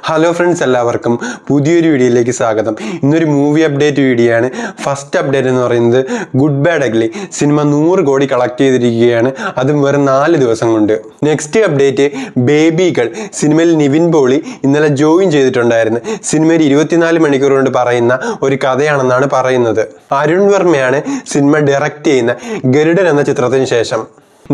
Hello friends, എല്ലാവർക്കും പുതിയൊരു വീഡിയോയിലേക്ക് സ്വാഗതം. ഇന്നൊരു മൂവി അപ്ഡേറ്റ് വീഡിയോ ആണ്. ഫസ്റ്റ് അപ്ഡേറ്റ് എന്ന് പറയുന്നത് ഗുഡ് ബാഡ് അഗ്ലി സിനിമ 100 കോടി കളക്ട് ചെയ്തിരിക്കുകയാണ്, അതും വെറും 4 ദിവസം കൊണ്ട്. നെക്സ്റ്റ് അപ്ഡേറ്റ് ബേബി ഗേൾ സിനിമയിൽ നിവിൻ പോളി ഇന്നലെ ജോയിൻ ചെയ്തിട്ടുണ്ടായിരുന്നു. സിനിമയിൽ 24 മണിക്കൂർ കൊണ്ട് പറയുന്ന ഒരു കഥയാണെന്നാണ് പറയുന്നത്. അരുൺ വർമ്മയാണ് സിനിമ ഡയറക്റ്റ് ചെയ്യുന്ന ഗരുഡൻ എന്ന ചിത്രത്തിന് ശേഷം.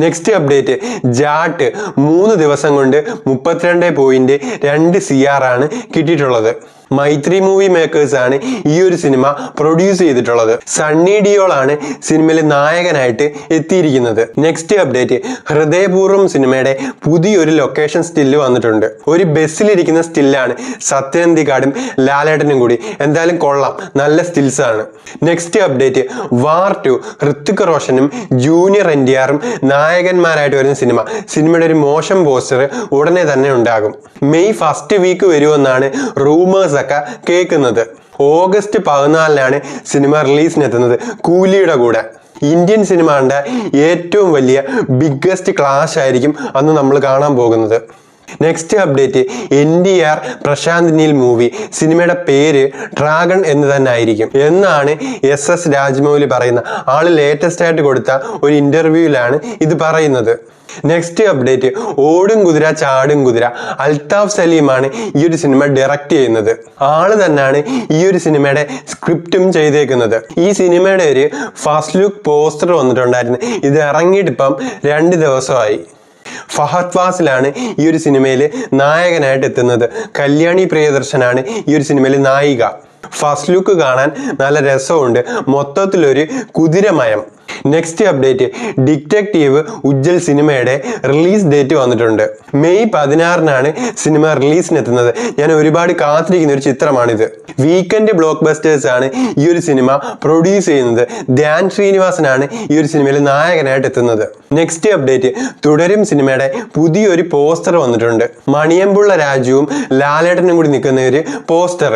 നെക്സ്റ്റ് അപ്ഡേറ്റ് ജാട്ട് 3 ദിവസം കൊണ്ട് 32.2 CR ആണ് കിട്ടിയിട്ടുള്ളത്. മൈത്രി മൂവി മേക്കേഴ്സ് ആണ് ഈ ഒരു സിനിമ പ്രൊഡ്യൂസ് ചെയ്തിട്ടുള്ളത്. സണ്ണി ഡിയോൾ ആണ് സിനിമയിൽ നായകനായിട്ട് എത്തിയിരിക്കുന്നത്. നെക്സ്റ്റ് അപ്ഡേറ്റ് ഹൃദയപൂർവ്വം സിനിമയുടെ പുതിയൊരു ലൊക്കേഷൻ സ്റ്റില്ല് വന്നിട്ടുണ്ട്. ഒരു ബസ്സിലിരിക്കുന്ന സ്റ്റില്ലാണ് സത്യനന്ദിക്കാടും ലാലേട്ടനും കൂടി. എന്തായാലും കൊള്ളാം, നല്ല സ്റ്റിൽസ് ആണ്. നെക്സ്റ്റ് അപ്ഡേറ്റ് വാർ 2 ഹൃത്തിക് റോഷനും ജൂനിയർ NTRും നായകന്മാരായിട്ട് വരുന്ന സിനിമയുടെ ഒരു മോശം പോസ്റ്റർ ഉടനെ തന്നെ ഉണ്ടാകും. മെയ് ഫസ്റ്റ് വീക്ക് വരുമെന്നാണ് റൂമേഴ്സ് ഒക്കെ കേൾക്കുന്നത്. ഓഗസ്റ്റ് 14 സിനിമ റിലീസിനെത്തുന്നത് കൂലിയുടെ കൂടെ. ഇന്ത്യൻ സിനിമ കണ്ട ഏറ്റവും വലിയ ബിഗ്ഗസ്റ്റ് ക്ലാഷ് ആയിരിക്കും അന്ന് നമ്മൾ കാണാൻ പോകുന്നത്. Next update NTR Prashanth Neel movie സിനിമയുടെ പേര് ഡ്രാഗൺ എന്ന് തന്നെ ആയിരിക്കും എന്നാണ് SS രാജമൗലി പറയുന്ന ആള് ലേറ്റസ്റ്റ് ആയിട്ട് കൊടുത്ത ഒരു ഇന്റർവ്യൂവിലാണ് ഇത് പറയുന്നത്. നെക്സ്റ്റ് അപ്ഡേറ്റ് ഓടും കുതിര ചാടും കുതിര അൽത്താഫ് സലീമാണ് ഈ ഒരു സിനിമ ഡയറക്റ്റ് ചെയ്യുന്നത്. ആള് തന്നെയാണ് ഈ ഒരു സിനിമയുടെ സ്ക്രിപ്റ്റും ചെയ്തേക്കുന്നത്. ഈ സിനിമയുടെ ഒരു ഫസ്റ്റ് ലുക്ക് പോസ്റ്റർ വന്നിട്ടുണ്ടായിരുന്നു. ഇത് ഇറങ്ങിയിട്ട് ഇപ്പം 2 ദിവസമായി. ഫഹദ് ഫാസിലാണ് ഈ ഒരു സിനിമയിൽ നായകനായിട്ട് എത്തുന്നത്. കല്യാണി പ്രിയദർശനാണ് ഈ ഒരു സിനിമയിൽ നായിക. ഫസ്റ്റ് ലുക്ക് കാണാൻ നല്ല രസമുണ്ട്, മൊത്തത്തിലൊരു കുതിരമയം. നെക്സ്റ്റ് അപ്ഡേറ്റ് ഡിറ്റക്റ്റീവ് ഉജ്ജൽ സിനിമയുടെ റിലീസ് ഡേറ്റ് വന്നിട്ടുണ്ട്. മെയ് 16 സിനിമ റിലീസിനെത്തുന്നത്. ഞാൻ ഒരുപാട് കാത്തിരിക്കുന്ന ഒരു ചിത്രമാണിത്. വീക്കെൻഡ് ബ്ലോക്ക് ബസ്റ്റേഴ്സ് ആണ് ഈ ഒരു സിനിമ പ്രൊഡ്യൂസ് ചെയ്യുന്നത്. ധ്യാൻ ശ്രീനിവാസനാണ് ഈ ഒരു സിനിമയിൽ നായകനായിട്ട് എത്തുന്നത്. നെക്സ്റ്റ് അപ്ഡേറ്റ് തുടരും സിനിമയുടെ പുതിയൊരു പോസ്റ്റർ വന്നിട്ടുണ്ട്. മണിയമ്പുള്ള രാജുവും ലാലേട്ടനും കൂടി നിൽക്കുന്ന ഒരു പോസ്റ്റർ.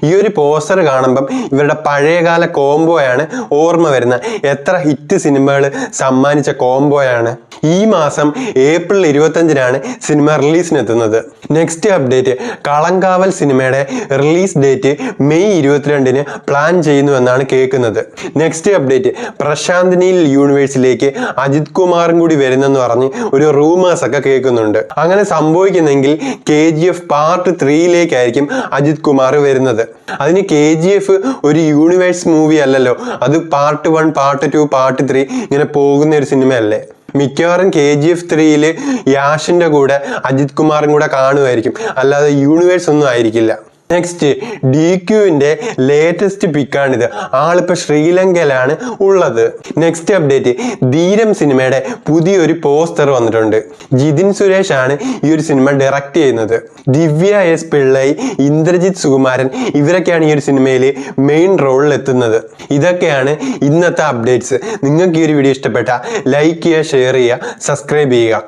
ഈ ഒരു പോസ്റ്റർ കാണുമ്പം ഇവരുടെ പഴയകാല കോംബോയാണ് ഓർമ്മ വരുന്നത്. എത്ര ഹിറ്റ് സിനിമകൾ സമ്മാനിച്ച കോംബോയാണ്. ഈ മാസം ഏപ്രിൽ 25 സിനിമ റിലീസിനെത്തുന്നത്. നെക്സ്റ്റ് അപ്ഡേറ്റ് കളങ്കാവൽ സിനിമയുടെ റിലീസ് ഡേറ്റ് മെയ് 22 പ്ലാൻ ചെയ്യുന്നുവെന്നാണ് കേൾക്കുന്നത്. നെക്സ്റ്റ് അപ്ഡേറ്റ് പ്രശാന്ത് നീൽ യൂണിവേഴ്സിലേക്ക് അജിത് കുമാറും കൂടി വരുന്നെന്ന് പറഞ്ഞ് ഒരു റൂമേഴ്സ് ഒക്കെ കേൾക്കുന്നുണ്ട്. അങ്ങനെ സംഭവിക്കുന്നെങ്കിൽ KGF പാർട്ട് 3 അജിത് കുമാർ വരുന്നത്. അതിന് KGF ഒരു യൂണിവേഴ്സ് മൂവി അല്ലല്ലോ, അത് പാർട്ട് 1 പാർട്ട് 2 പാർട്ട് 3 ഇങ്ങനെ പോകുന്ന ഒരു സിനിമയല്ലേ. മിക്കവാറും KGF 3 യാഷിന്റെ കൂടെ അജിത് കുമാറും കൂടെ കാണുമായിരിക്കും, അല്ലാതെ യൂണിവേഴ്സ് ഒന്നും ആയിരിക്കില്ല. Next DQവിന്റെ latest പിക്കാണിത്. ആളിപ്പോ ശ്രീലങ്കയിലാണ് ഉള്ളത്. നെക്സ്റ്റ് അപ്ഡേറ്റ് ധീരം സിനിമയുടെ പുതിയൊരു പോസ്റ്റർ വന്നിട്ടുണ്ട്. ജിതിൻ സുരേഷ് ആണ് ഈ ഒരു സിനിമ ഡയറക്റ്റ് ചെയ്യുന്നത്. ദിവ്യ S പിള്ളൈ, ഇന്ദ്രജിത് സുകുമാരൻ ഇവരൊക്കെയാണ് ഈ ഒരു സിനിമയിൽ മെയിൻ റോളിൽ എത്തുന്നത്. ഇതൊക്കെയാണ് ഇന്നത്തെ അപ്ഡേറ്റ്സ്. നിങ്ങൾക്ക് ഈ ഒരു വീഡിയോ ഇഷ്ടപ്പെട്ട ലൈക്ക് ചെയ്യുക, ഷെയർ ചെയ്യുക, സബ്സ്ക്രൈബ് ചെയ്യുക.